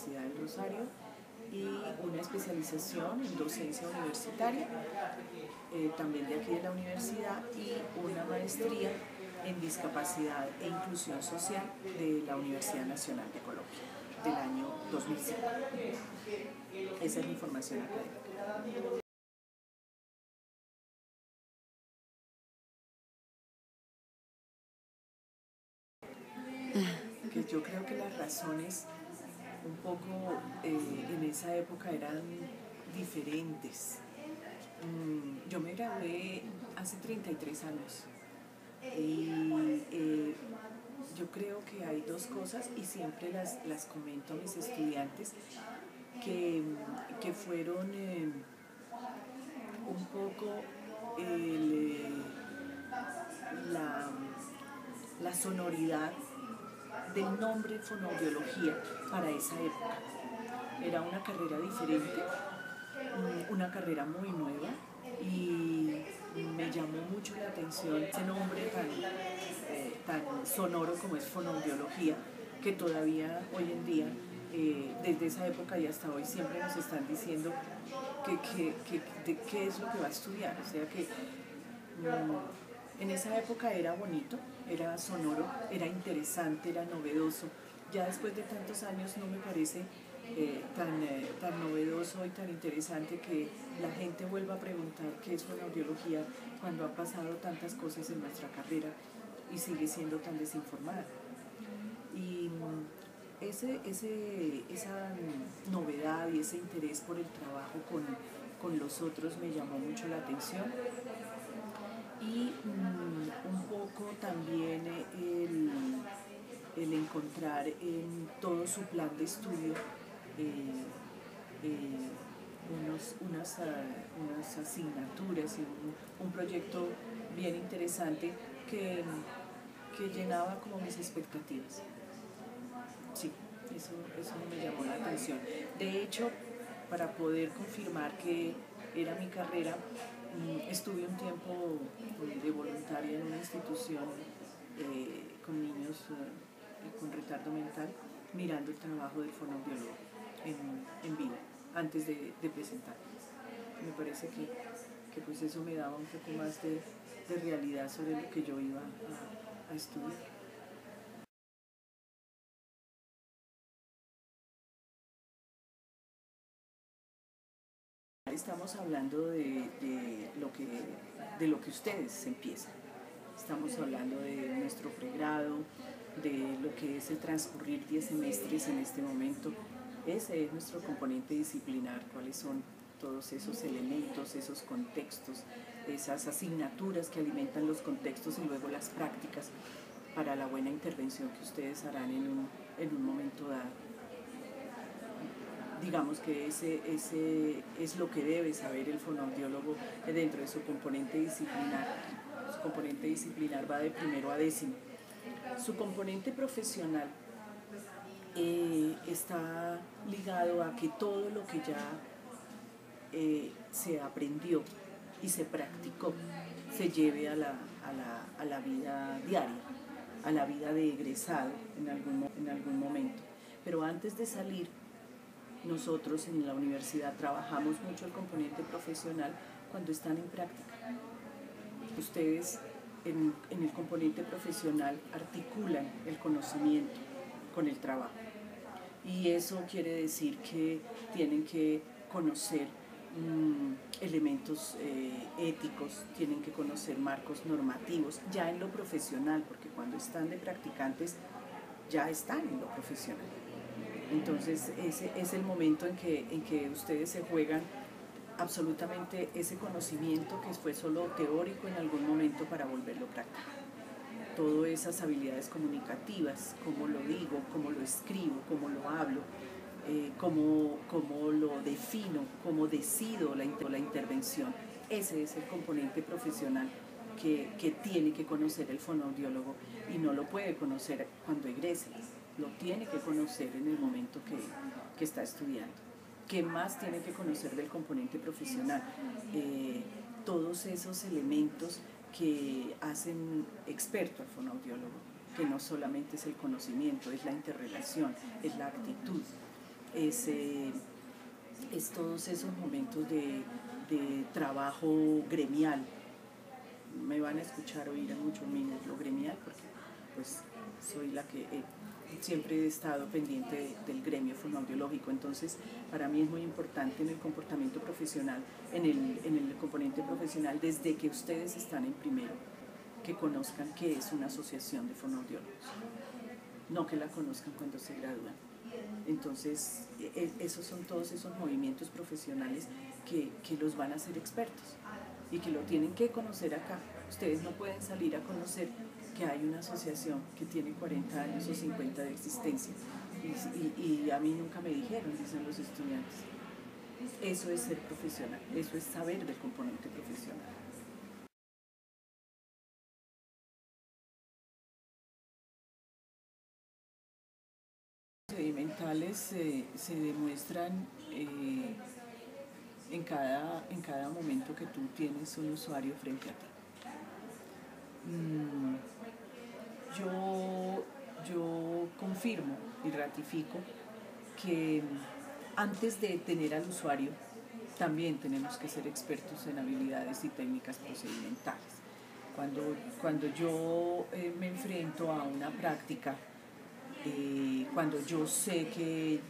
Universidad del Rosario y una especialización en docencia universitaria, también de aquí de la universidad, y una maestría en discapacidad e inclusión social de la Universidad Nacional de Colombia del año 2005. Esa es mi formación académica. Que yo creo que las razones un poco en esa época eran diferentes. Yo me gradué hace 33 años y yo creo que hay dos cosas, y siempre las comento a mis estudiantes, que fueron un poco la sonoridad del nombre fonoaudiología para esa época. Era una carrera diferente, una carrera muy nueva, y me llamó mucho la atención ese nombre tan sonoro como es fonoaudiología, que todavía hoy en día, desde esa época y hasta hoy, siempre nos están diciendo qué es lo que va a estudiar. O sea que en esa época era bonito, era sonoro, era interesante, era novedoso. Ya después de tantos años no me parece tan novedoso y tan interesante que la gente vuelva a preguntar qué es fonoaudiología cuando han pasado tantas cosas en nuestra carrera y sigue siendo tan desinformada. Y esa novedad y ese interés por el trabajo con los otros me llamó mucho la atención. Y un poco también el encontrar en todo su plan de estudio unas asignaturas y un proyecto bien interesante que llenaba como mis expectativas. Sí, eso me llamó la atención. De hecho, para poder confirmar que era mi carrera, estuve un tiempo de voluntaria en una institución con niños con retardo mental, mirando el trabajo del fonoaudiólogo en vivo, antes de presentar. Me parece que pues eso me daba un poco más de realidad sobre lo que yo iba a estudiar. Estamos hablando de lo que ustedes empiezan. Estamos hablando de nuestro pregrado, de lo que es el transcurrir 10 semestres en este momento. Ese es nuestro componente disciplinar, cuáles son todos esos elementos, esos contextos, esas asignaturas que alimentan los contextos y luego las prácticas para la buena intervención que ustedes harán en un momento dado. Digamos que ese es lo que debe saber el fonoaudiólogo dentro de su componente disciplinar. Su componente disciplinar va de primero a décimo. Su componente profesional está ligado a que todo lo que ya se aprendió y se practicó se lleve a la vida diaria, a la vida de egresado en algún momento. Pero antes de salir, nosotros en la universidad trabajamos mucho el componente profesional cuando están en práctica. Ustedes en el componente profesional articulan el conocimiento con el trabajo. Y eso quiere decir que tienen que conocer elementos éticos, tienen que conocer marcos normativos, ya en lo profesional, porque cuando están de practicantes ya están en lo profesional. Entonces ese es el momento en que ustedes se juegan absolutamente ese conocimiento que fue solo teórico en algún momento para volverlo práctico. Todas esas habilidades comunicativas, cómo lo digo, cómo lo escribo, cómo lo hablo, cómo lo defino, cómo decido la intervención. Ese es el componente profesional que tiene que conocer el fonoaudiólogo, y no lo puede conocer cuando egrese. Lo tiene que conocer en el momento que está estudiando. ¿Qué más tiene que conocer del componente profesional? Todos esos elementos que hacen experto al fonoaudiólogo, que no solamente es el conocimiento, es la interrelación, es la actitud, es, es todos esos momentos de trabajo gremial. Me van a escuchar oír mucho lo gremial porque pues soy la que siempre he estado pendiente del gremio fonoaudiológico, entonces para mí es muy importante en el comportamiento profesional, en el componente profesional, desde que ustedes están en primero, que conozcan qué es una asociación de fonoaudiólogos, no que la conozcan cuando se gradúan. Entonces, esos son todos esos movimientos profesionales que los van a hacer expertos y que lo tienen que conocer acá. Ustedes no pueden salir a conocer que hay una asociación que tiene 40 años o 50 de existencia y a mí nunca me dijeron, dicen los estudiantes. Eso es ser profesional, eso es saber del componente profesional. Los procedimentales se demuestran en cada momento que tú tienes un usuario frente a ti. Yo confirmo y ratifico que antes de tener al usuario también tenemos que ser expertos en habilidades y técnicas procedimentales. Cuando yo me enfrento a una práctica, cuando yo sé que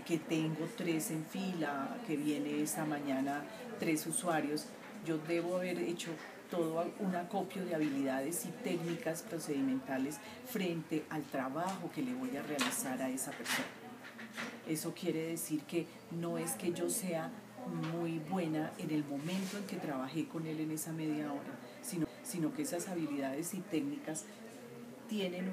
que tengo 3 en fila, que viene esta mañana 3 usuarios, yo debo haber hecho todo un acopio de habilidades y técnicas procedimentales frente al trabajo que le voy a realizar a esa persona. Eso quiere decir que no es que yo sea muy buena en el momento en que trabajé con él en esa media hora, sino que esas habilidades y técnicas tienen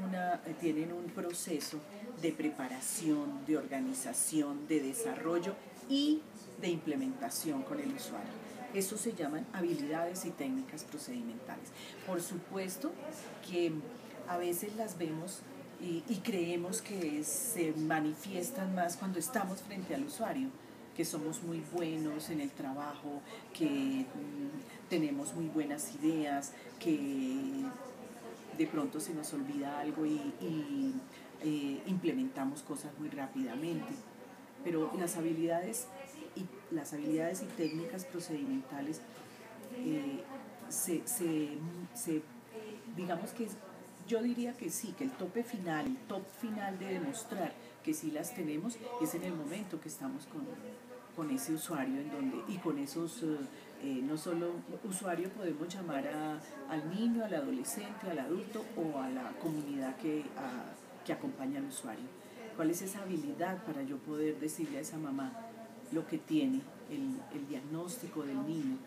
un proceso de preparación, de organización, de desarrollo y de implementación con el usuario. Eso se llaman habilidades y técnicas procedimentales. Por supuesto que a veces las vemos y creemos que se manifiestan más cuando estamos frente al usuario, que somos muy buenos en el trabajo, que tenemos muy buenas ideas, que de pronto se nos olvida algo y implementamos cosas muy rápidamente. Pero las habilidades y técnicas procedimentales digamos que yo diría que sí, que el top final de demostrar que sí las tenemos es en el momento que estamos con ese usuario y con esos, no solo usuario, podemos llamar al niño, al adolescente, al adulto o a la comunidad que acompaña al usuario. ¿Cuál es esa habilidad para yo poder decirle a esa mamá lo que tiene, el diagnóstico del niño,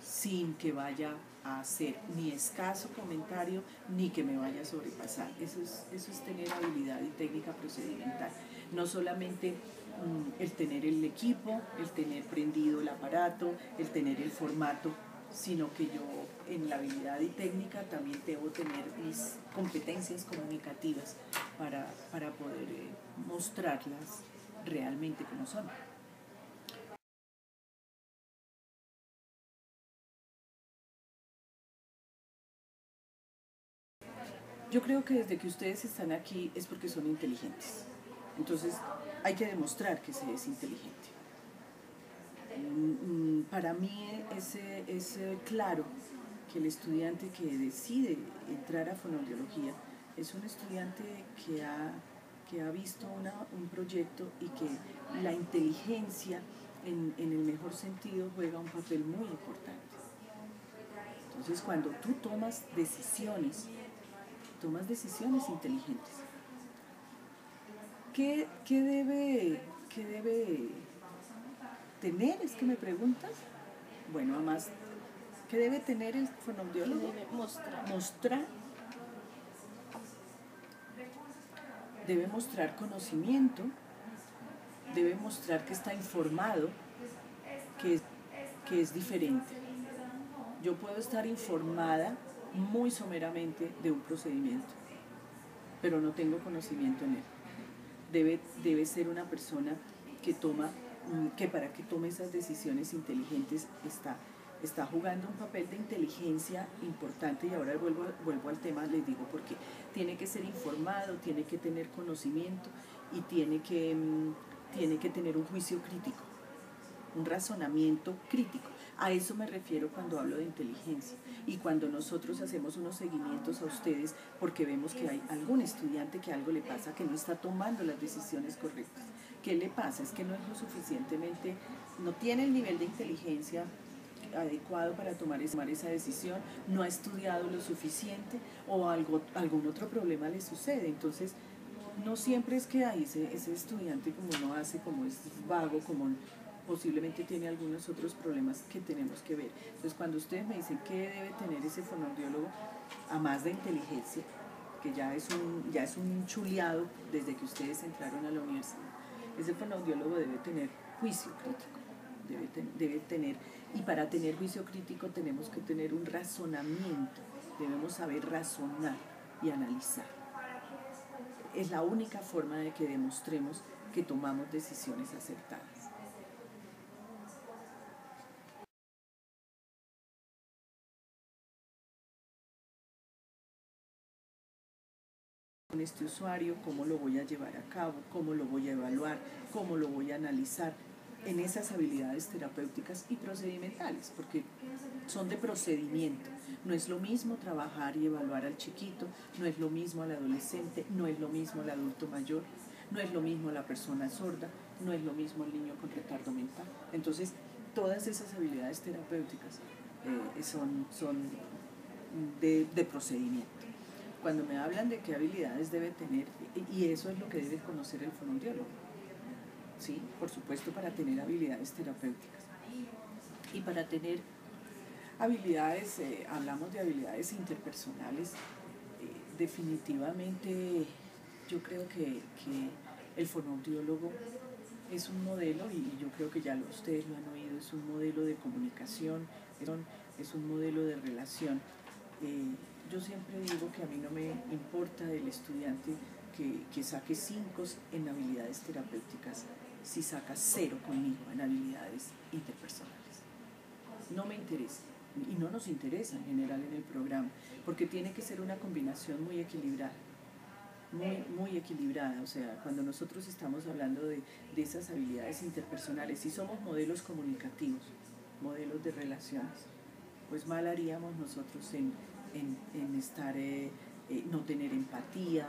sin que vaya a hacer ni escaso comentario ni que me vaya a sobrepasar? Eso es tener habilidad y técnica procedimental. No solamente el tener el equipo, el tener prendido el aparato, el tener el formato, sino que yo en la habilidad y técnica también debo tener mis competencias comunicativas para poder mostrarlas realmente como son. Yo creo que desde que ustedes están aquí es porque son inteligentes. Entonces hay que demostrar que se es inteligente. Para mí es claro que el estudiante que decide entrar a fonoaudiología es un estudiante que ha visto un proyecto y que la inteligencia en el mejor sentido juega un papel muy importante. Entonces cuando tú tomas decisiones inteligentes. ¿Qué debe tener? Es que me preguntas. Bueno, además, ¿qué debe tener el fonoaudiólogo? Debe Mostrar. Debe mostrar conocimiento, debe mostrar que está informado, que es diferente. Yo puedo estar informada muy someramente de un procedimiento, pero no tengo conocimiento en él. Debe ser una persona que para que tome esas decisiones inteligentes está jugando un papel de inteligencia importante. Y ahora vuelvo al tema, les digo, porque tiene que ser informado, tiene que tener conocimiento y tiene que tiene que tener un juicio crítico, un razonamiento crítico. A eso me refiero cuando hablo de inteligencia. Y cuando nosotros hacemos unos seguimientos a ustedes porque vemos que hay algún estudiante que algo le pasa, que no está tomando las decisiones correctas. ¿Qué le pasa? Es que no es lo suficientemente, no tiene el nivel de inteligencia adecuado para tomar esa decisión, no ha estudiado lo suficiente o algún otro problema le sucede. Entonces, no siempre es que hay ese estudiante como no hace, como es vago, como posiblemente tiene algunos otros problemas que tenemos que ver. Entonces, cuando ustedes me dicen qué debe tener ese fonoaudiólogo, a más de inteligencia, que ya es un chuleado desde que ustedes entraron a la universidad, ese fonoaudiólogo debe tener juicio crítico, debe tener, y para tener juicio crítico tenemos que tener un razonamiento, debemos saber razonar y analizar. Es la única forma de que demostremos que tomamos decisiones acertadas. Con este usuario, cómo lo voy a llevar a cabo, cómo lo voy a evaluar, cómo lo voy a analizar en esas habilidades terapéuticas y procedimentales, porque son de procedimiento. No es lo mismo trabajar y evaluar al chiquito, no es lo mismo al adolescente, no es lo mismo al adulto mayor, no es lo mismo la persona sorda, no es lo mismo el niño con retardo mental. Entonces, todas esas habilidades terapéuticas son de procedimiento. Cuando me hablan de qué habilidades debe tener, y eso es lo que debe conocer el fonoaudiólogo, ¿sí? Por supuesto, para tener habilidades terapéuticas. Y para tener habilidades, hablamos de habilidades interpersonales, definitivamente yo creo que el fonoaudiólogo es un modelo, y yo creo que ya ustedes lo han oído, es un modelo de comunicación, es un modelo de relación. Yo siempre digo que a mí no me importa el estudiante que saque 5 en habilidades terapéuticas si saca 0 conmigo en habilidades interpersonales. No me interesa, y no nos interesa en general en el programa, porque tiene que ser una combinación muy equilibrada. Muy equilibrada, o sea, cuando nosotros estamos hablando de esas habilidades interpersonales, si somos modelos comunicativos, modelos de relaciones, pues mal haríamos nosotros en estar, no tener empatía,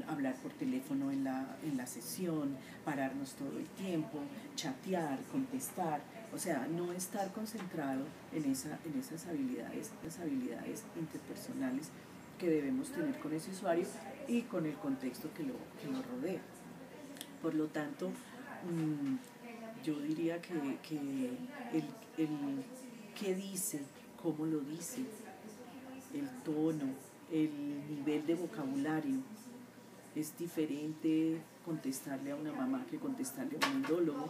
hablar por teléfono en la sesión, pararnos todo el tiempo, chatear, contestar, o sea, no estar concentrado en esas habilidades interpersonales que debemos tener con ese usuario y con el contexto que lo rodea. Por lo tanto, yo diría que el qué dice, cómo lo dice, el tono, el nivel de vocabulario, es diferente contestarle a una mamá que contestarle a un endólogo.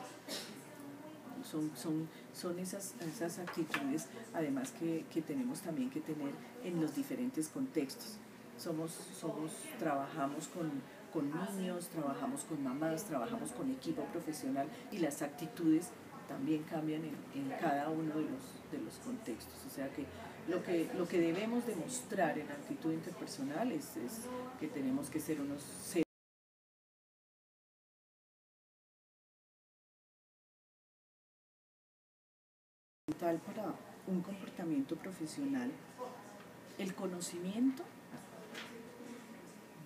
Son esas actitudes, además que tenemos también que tener en los diferentes contextos. Trabajamos con niños, trabajamos con mamás, trabajamos con equipo profesional, y las actitudes también cambian en cada uno de los contextos. O sea que lo que debemos demostrar en actitud interpersonal es que tenemos que ser unos seres para un comportamiento profesional, el conocimiento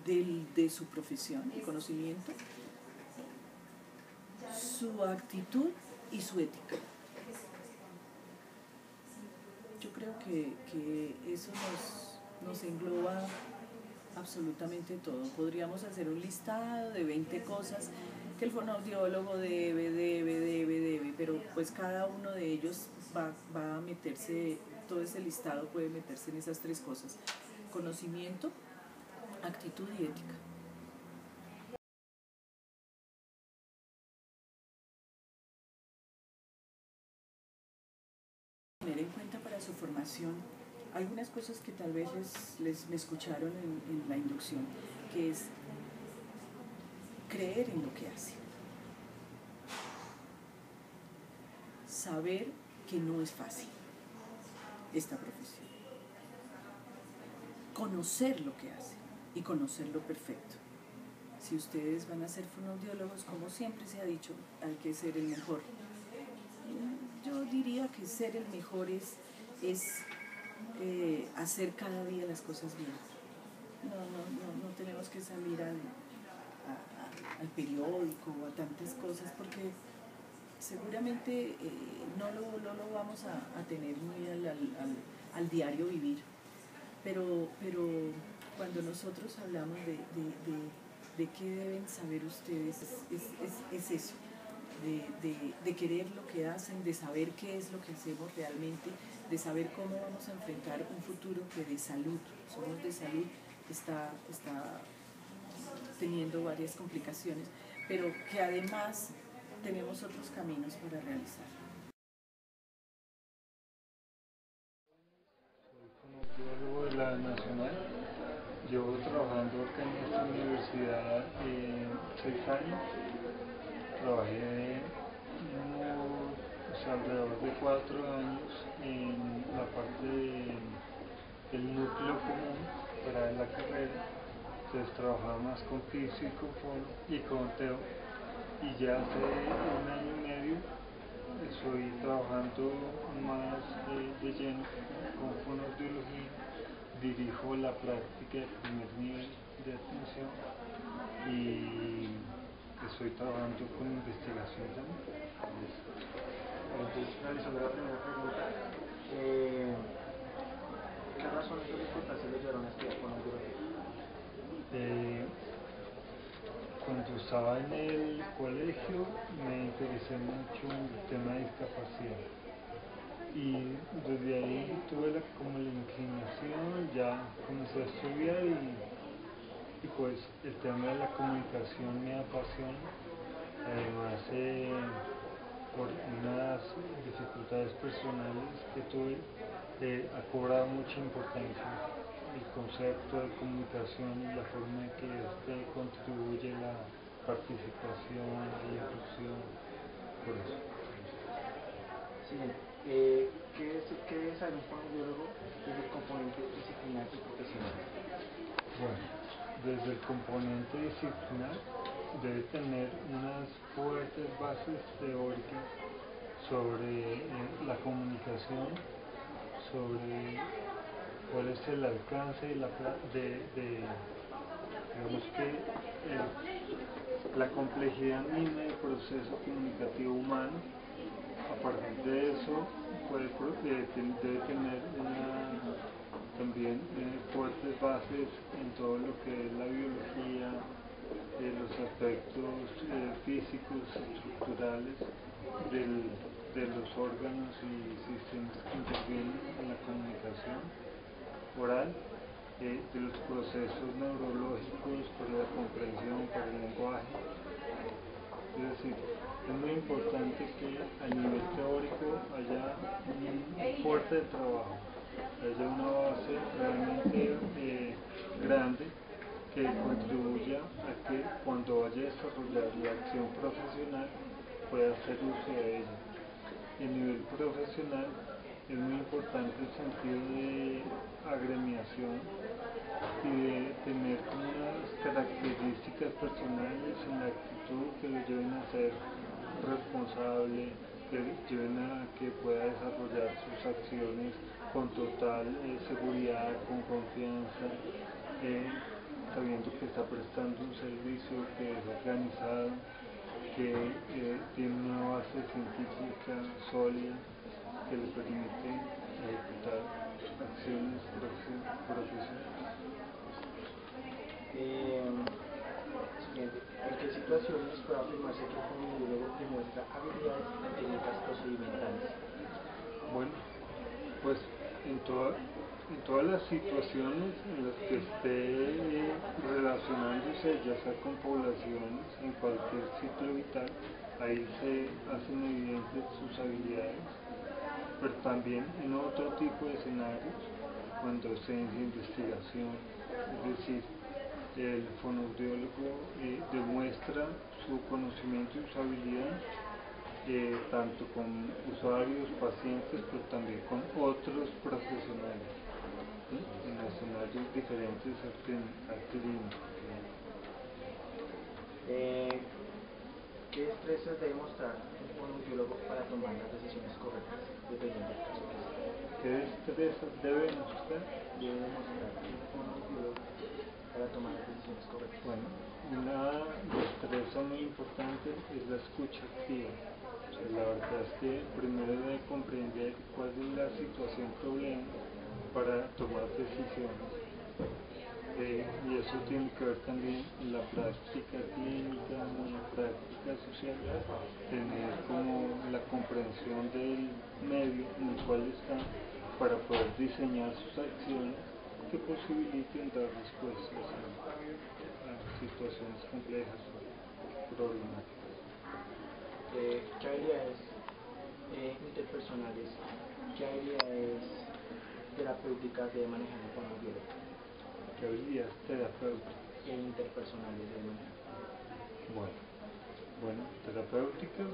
de su profesión, el conocimiento, su actitud y su ética. Yo creo que eso nos engloba absolutamente todo. Podríamos hacer un listado de 20 cosas que el fonoaudiólogo debe, pero pues cada uno de ellos va a meterse, todo ese listado puede meterse en esas 3 cosas: conocimiento, actitud y ética. Tener en cuenta para su formación algunas cosas que tal vez me escucharon en la inducción, que es creer en lo que hace, saber que no es fácil esta profesión, conocer lo que hace y conocerlo perfecto, Si ustedes van a ser fonoaudiólogos, como siempre se ha dicho, hay que ser el mejor. Yo diría que ser el mejor es hacer cada día las cosas bien. No tenemos que salir al periódico o a tantas cosas porque seguramente no lo vamos a tener muy al diario vivir. Pero cuando nosotros hablamos de qué deben saber ustedes, es eso, de querer lo que hacen, de saber qué es lo que hacemos realmente, de saber cómo vamos a enfrentar un futuro que de salud, somos de salud, está teniendo varias complicaciones, pero que además tenemos otros caminos para realizar. Soy fonoaudiólogo de la Nacional. Llevo trabajando acá en esta universidad 6 años. Trabajé alrededor de 4 años en la parte del núcleo común para la carrera. Entonces trabajaba más con físico y con teo. Y ya hace 1 año y medio estoy trabajando más de lleno con fonoaudiología. Dirijo la práctica de primer nivel de atención y estoy trabajando con investigación también. Entonces, realizando la primera pregunta, ¿qué razones o circunstancias le llevaron a estudiar fonoaudiología? Cuando estaba en el colegio me interesé mucho en el tema de discapacidad y desde ahí tuve como la inclinación, ya comencé a estudiar y pues el tema de la comunicación me apasiona. Además, por unas dificultades personales que tuve, ha cobrado mucha importancia el concepto de comunicación y la forma en que contribuye la participación, la inclusión, por eso. Siguiente, ¿qué debe saber un fonoaudiólogo desde el componente disciplinar y profesional? Bueno, desde el componente disciplinar debe tener unas fuertes bases teóricas sobre la comunicación, sobre cuál es el alcance digamos que la complejidad misma del proceso comunicativo humano. A partir de eso debe tener también fuertes bases en todo lo que es la biología, los aspectos físicos, estructurales de los órganos y sistemas que intervienen en la comunicación oral, de los procesos neurológicos para la comprensión, para el lenguaje. Es decir, es muy importante que a nivel teórico haya un fuerte trabajo, haya una base realmente grande que contribuya a que cuando vaya a desarrollar la acción profesional pueda hacer uso de ella. A nivel profesional es muy importante el sentido de agremiación y de tener como unas características personales en la actitud que lo lleven a ser responsable, que lo lleven a que pueda desarrollar sus acciones con total seguridad, con confianza, sabiendo que está prestando un servicio que es organizado, que tiene una base científica sólida que le permite ejecutar acciones profesionales. Siguiente, ¿en qué situaciones puede afirmarse que el fonoaudiólogo demuestra habilidades y técnicas procedimentales? Bueno, pues en todas las situaciones en las que esté relacionándose, ya sea con poblaciones, en cualquier ciclo vital, ahí se hacen evidentes sus habilidades, pero también en otro tipo de escenarios, cuando esté en investigación, es decir, el fonoaudiólogo demuestra su conocimiento y su habilidad tanto con usuarios, pacientes, pero también con otros profesionales, ¿sí? En escenarios diferentes al clínico. crees que debe mostrar un fonoaudiólogo para tomar las decisiones correctas, dependiendo del caso que sea? ¿Qué destrezas debe mostrar? Debe demostrar un fonoaudiólogo para tomar las decisiones correctas. Bueno, una destreza muy importante es la escucha activa. O sea, la verdad es que primero debe comprender cuál es la situación problema para tomar decisiones. Y eso tiene que ver también en la práctica clínica, en la práctica social, tener como la comprensión del medio en el cual está para poder diseñar sus acciones que posibiliten dar respuestas a situaciones complejas o problemáticas. ¿Qué habilidades interpersonales, qué habilidades terapéuticas debe manejar el fonoaudiólogo? ¿Qué habilidades terapéuticas? Interpersonales debe manejar. Bueno, terapéuticas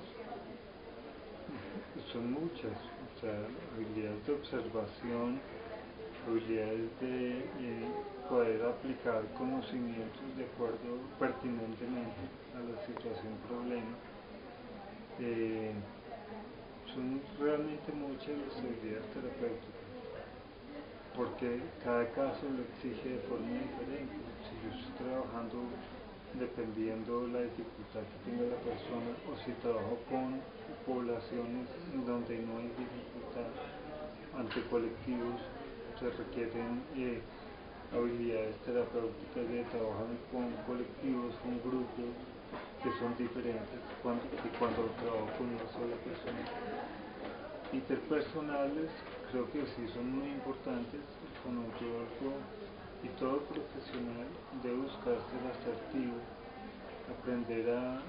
son muchas, o sea, habilidades de observación, habilidades de poder aplicar conocimientos de acuerdo pertinentemente a la situación problema. Son realmente muchas las habilidades terapéuticas, porque cada caso lo exige de forma diferente. Si yo estoy trabajando dependiendo la dificultad que tenga la persona, o si trabajo con poblaciones donde no hay dificultad, ante colectivos se requieren habilidades terapéuticas de trabajar con colectivos, con grupos que son diferentes que cuando trabajo con una sola persona. Interpersonales creo que sí son muy importantes. El fonoaudiólogo y todo profesional debe buscar ser asertivo, aprender a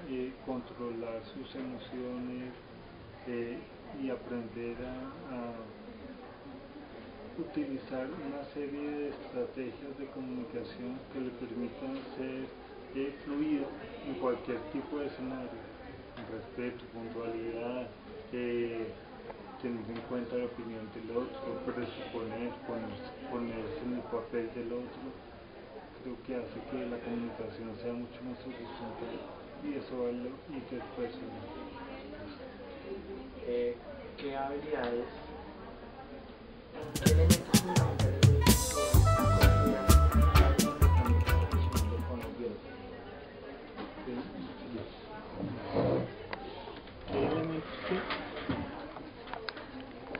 controlar sus emociones y aprender a utilizar una serie de estrategias de comunicación que le permitan ser fluido en cualquier tipo de escenario, con respeto, puntualidad, tener en cuenta la opinión del otro, presuponer, ponerse en el papel del otro. Creo que hace que la comunicación sea mucho más horizontal y eso va a lo interpersonal. ¿Qué habilidades, qué elementos fundamentales debe considerar para el comportamiento profesional del fonoaudiólogo?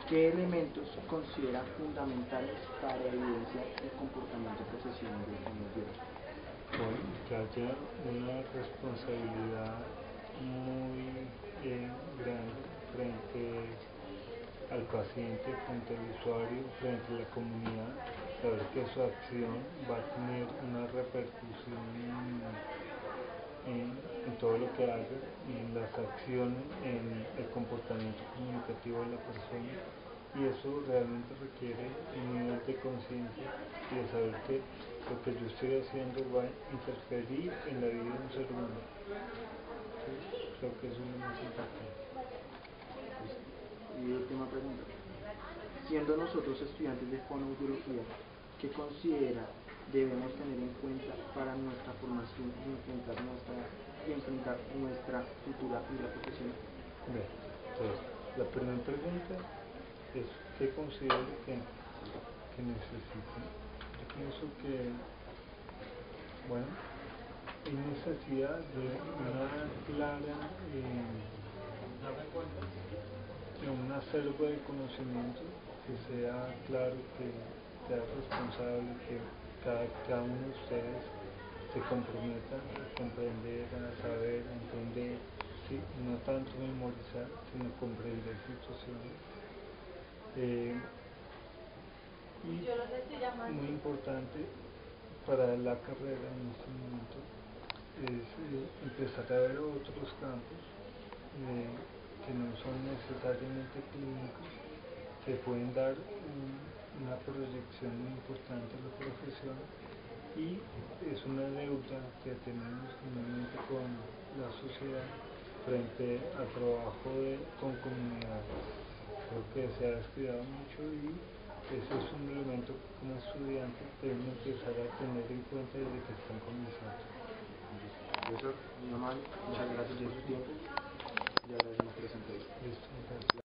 ¿Qué elementos considera fundamentales para evidenciar el comportamiento profesional del fonoaudiólogo? Bueno, que haya una responsabilidad muy grande frente al paciente, frente al usuario, frente a la comunidad, saber que su acción va a tener una repercusión en todo lo que haga, en las acciones, en el comportamiento comunicativo de la persona, y eso realmente requiere un nivel de conciencia y de saber que lo que yo estoy haciendo va a interferir en la vida de un ser humano. Entonces, creo que eso es lo más importante. Y última pregunta. Siendo nosotros estudiantes de fonoaudiología, ¿qué considera debemos tener en cuenta para nuestra formación y enfrentar nuestra futura vida profesional? Bien, entonces, la primera pregunta es ¿qué considero que necesito? Yo pienso que, bueno, hay necesidad de una clara, de un acervo de conocimiento que sea claro, que sea responsable, que cada uno de ustedes se comprometa a comprender, a saber, a entender, ¿sí? No tanto memorizar, sino comprender situaciones. Y muy importante para la carrera en este momento es empezar a ver otros campos que no son necesariamente clínicos, que pueden dar una proyección muy importante a la profesión, y es una deuda que tenemos finalmente con la sociedad frente al trabajo con comunidades. Creo que se ha descuidado mucho y ese es un elemento que como estudiantes deben empezar a tener en cuenta desde que están comenzando. Profesor, muy amable, muchas gracias por su tiempo. Le agradecemos por esa entrevista. Listo, gracias.